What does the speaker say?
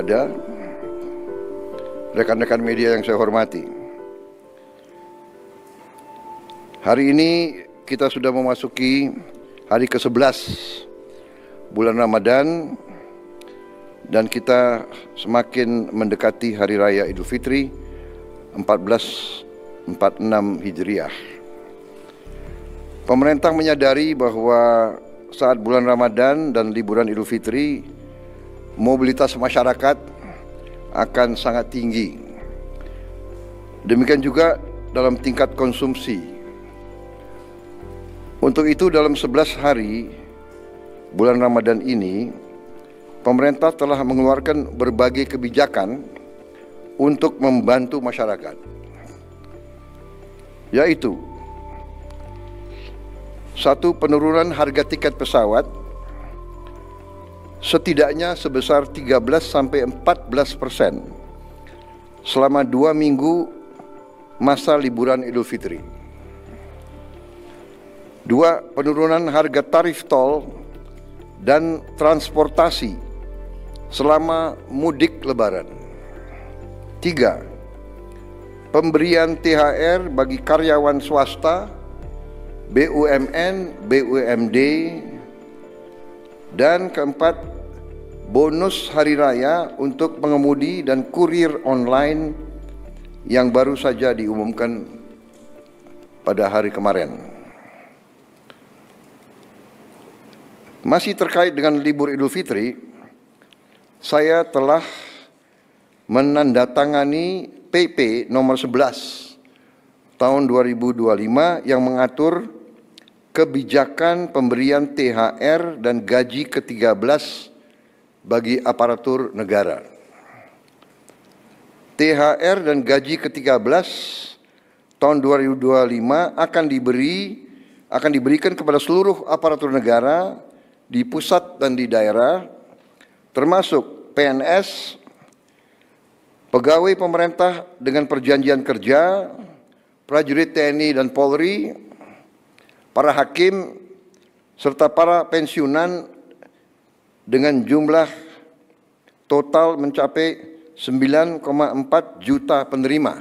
ada, rekan-rekan media yang saya hormati. Hari ini kita sudah memasuki hari ke-11 bulan Ramadan dan kita semakin mendekati Hari Raya Idul Fitri 1446 Hijriah. Pemerintah menyadari bahwa saat bulan Ramadan dan liburan Idul Fitri, mobilitas masyarakat akan sangat tinggi. Demikian juga dalam tingkat konsumsi. Untuk itu dalam 11 hari bulan Ramadan ini, pemerintah telah mengeluarkan berbagai kebijakan untuk membantu masyarakat, yaitu 1. Penurunan harga tiket pesawat setidaknya sebesar 13–14% selama 2 minggu masa liburan Idul Fitri. 2. Penurunan harga tarif tol dan transportasi selama mudik Lebaran. 3. Pemberian THR bagi karyawan swasta, BUMN, BUMD, dan 4. Bonus hari raya untuk pengemudi dan kurir online yang baru saja diumumkan pada hari kemarin. Masih terkait dengan libur Idul Fitri, saya telah menandatangani PP nomor 11 tahun 2025 yang mengatur kebijakan pemberian THR dan gaji ke-13 bagi aparatur negara. THR dan gaji ke-13 tahun 2025 akan diberikan kepada seluruh aparatur negara di pusat dan di daerah, termasuk PNS, pegawai pemerintah dengan perjanjian kerja, prajurit TNI dan Polri, para hakim, serta para pensiunan dengan jumlah total mencapai 9,4 juta penerima.